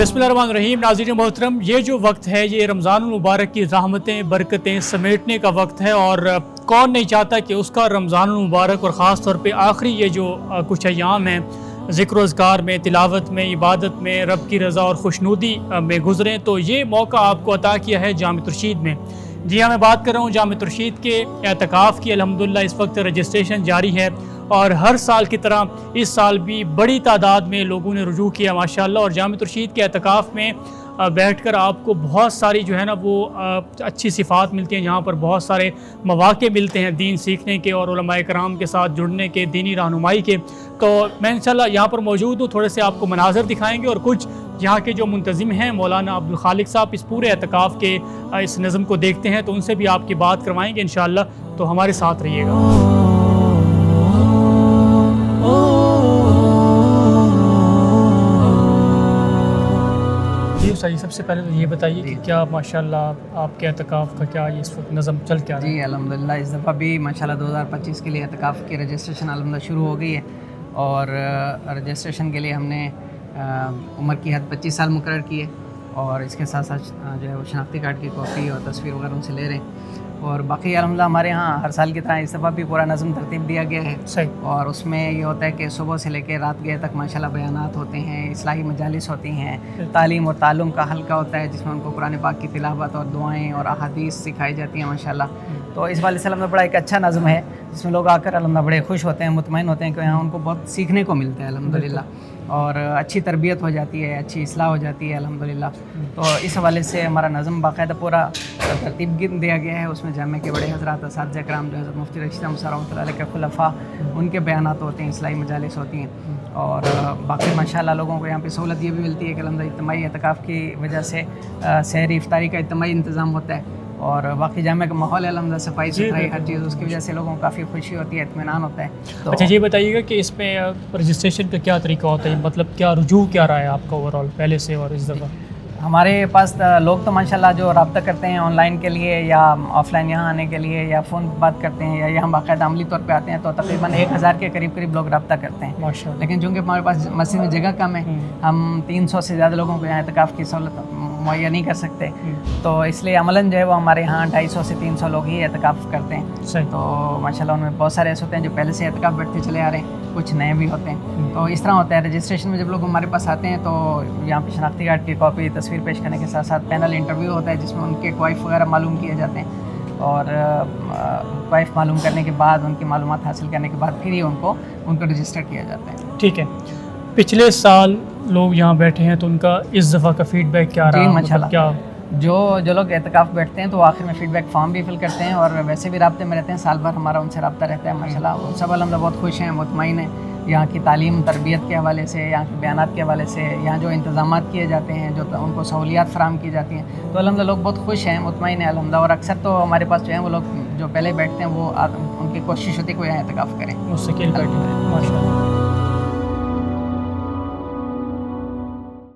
बिस्मिल्लाहिर्रहमानिर्रहीम। नाज़रीन मोहतरम, ये जो वक्त है ये रमज़ानुल मुबारक की रहमतें बरकतें समेटने का वक्त है और कौन नहीं चाहता कि उसका रमज़ानुल मुबारक और ख़ास तौर पे आखिरी ये जो कुछ अय्याम हैं ज़िक्र व अज़कार में, तिलावत में, इबादत में, रब की रज़ा और खुशनुदी में गुज़रें। तो ये मौका आपको अता किया है जामिअत रशीद में। जी हाँ, मैं बात कर रहा हूँ जामिअत रशीद के एतकाफ़ की। अल्हम्दुलिल्लाह इस वक्त रजिस्ट्रेशन जारी है और हर साल की तरह इस साल भी बड़ी तादाद में लोगों ने रुजू किया माशाअल्लाह। और जामिअत रशीद के एतकाफ़ में बैठकर आपको बहुत सारी जो है ना वो अच्छी सिफ़ात मिलती हैं, जहाँ पर बहुत सारे मौक़े मिलते हैं दीन सीखने के और उलमाए कराम के साथ जुड़ने के, दीनी रहनुमाई के। तो मैं इंशाअल्लाह यहाँ पर मौजूद हूँ, थोड़े से आपको मनाज़र दिखाएँगे और कुछ यहाँ के जो मुंतज़िम हैं मौलाना अब्दुल खालिक साहब इस पूरे एतकाफ़ के इस नज़म को देखते हैं, तो उनसे भी आपकी बात करवाएँगे इंशाअल्लाह। तो हमारे साथ रहिएगा। सही, सबसे पहले तो ये बताइए कि क्या माशाल्लाह आपके एतकाफ़ का क्या इस वक्त नज़म चल क्या रहा है? जी अल्हम्दुलिल्लाह इस दफ़ा भी माशाल्लाह 2025 के लिए एतकाफ़ की रजिस्ट्रेशन अल्हम्दुलिल्लाह शुरू हो गई है और रजिस्ट्रेशन के लिए हमने उम्र की हद 25 साल मुकर्रर की है और इसके साथ साथ जो है वो शनाख्ती कार्ड की कॉपी और तस्वीर वगैरह उनसे ले रहे हैं। और बाकी अल्हम्दुलिल्लाह हमारे यहाँ हर साल की तरह इस दफ़ा भी पूरा नज़म तरतीब दिया गया है। सही। और उसमें ये होता है कि सुबह से लेकर रात गए तक माशाल्लाह बयानात होते हैं, इस्लाही मजालिस होती हैं, तालीम और ताल्लुम का हल्का होता है जिसमें उनको कुरान पाक की तिलावत और दुआएँ और अहादीस सिखाई जाती हैं माशाल्लाह। तो इस वाले से बड़ा एक अच्छा नज़म है जिसमें लोग आकर अल्हम्दुलिल्लाह बड़े खुश होते हैं, मुतमईन होते हैं कि यहाँ उनको बहुत सीखने को मिलता है अल्हम्दुलिल्लाह और अच्छी तरबियत हो जाती है, अच्छी इस्लाह हो जाती है अल्हम्दुलिल्लाह। तो इस हवाले से हमारा नज़म बाकायदा पूरा तरतीब दिया गया है। उसमें जामे के बड़े हज़रात असातिज़ा कराम जो हज़रत मुफ्ती रशीद अहमद साहब रहमतुल्लाह अलैह के खुलफ़ा उनके बयानात होते हैं, इस्लाही मजालिस होती हैं और बाकी माशाल्लाह लोगों को यहाँ पे सहूलत ये भी मिलती है कि अल्हम्दुलिल्लाह इज्तिमाई एतकाफ़ की वजह से सहरी इफ्तारी का इज्तिमाई इंतज़ाम होता है और बाकी जामे का माहौल अल्हम्दुलिल्लाह सफाई सुथराई हर चीज़ उसकी वजह से लोगों को काफ़ी खुशी होती है, इत्मीनान होता है। तो अच्छा, ये बताइएगा कि इसमें रजिस्ट्रेशन का क्या तरीका होता है, मतलब क्या रुजू क्या रहा है आपका ओवरऑल पहले से और इस दफ़ा? हमारे पास लोग तो माशाल्लाह जो रब्ता करते हैं ऑनलाइन के लिए या ऑफ़लाइन यहाँ आने के लिए या फ़ोन पर बात करते हैं या यहाँ बाकायदा अमली तौर पे आते हैं तो तकरीबन 1000 के करीब लोग रब्ता करते हैं माशाल्लाह। लेकिन चूँकि हमारे पास मस्जिद में जगह कम है, हम 300 से ज़्यादा लोगों को यहाँ एतकाफ़ की सहूलत मुहैया नहीं कर सकते, तो इसलिए अमलन जो है वो हमारे यहाँ 250 से 300 लोग ही एतकाफ़ करते हैं। सही। तो माशाल्लाह उनमें बहुत सारे ऐसे होते हैं जो पहले से एतकाफ़ बैठते चले आ रहे हैं, कुछ नए भी होते हैं। तो इस तरह होता है रजिस्ट्रेशन में जब लोग हमारे पास आते हैं तो यहाँ पे शनाख्ती कार्ड की कॉपी तस्वीर पेश करने के साथ साथ पैनल इंटरव्यू होता है जिसमें उनके वाइफ वगैरह मालूम किए जाते हैं और वाइफ मालूम करने के बाद उनकी मालूमात हासिल करने के बाद फिर ही उनको रजिस्टर किया जाता है। ठीक है, पिछले साल लोग यहाँ बैठे हैं तो उनका इस दफ़ा का फ़ीडबैक क्या रहा? जी माशाल्लाह, क्या जो लोग एतकाफ़ बैठते हैं तो आखिर में फ़ीडबैक फॉर्म भी फिल करते हैं और वैसे भी राब्ते में रहते हैं, साल भर हमारा उनसे रब्ता रहता है माशाल्लाह। वो सब अल्हम्दुलिल्लाह बहुत खुश हैं, मुतमईन हैं यहाँ की तालीम तरबियत के हवाले से, यहाँ के बयानात के हवाले से, यहाँ जो इंतज़ामात किए जाते हैं, जो उनको सहूलियात फ़राहम की जाती हैं, तो अल्हम्दुलिल्लाह लोग बहुत खुश हैं, मुतमईन हैं अल्हम्दुलिल्लाह। और अक्सर तो हमारे पास जो है वो लोग जो पहले बैठते हैं वो उनकी कोशिश होती है कि वो यहाँ एतकाफ़ करें। मुस्तकिल बैठे हैं माशाल्लाह।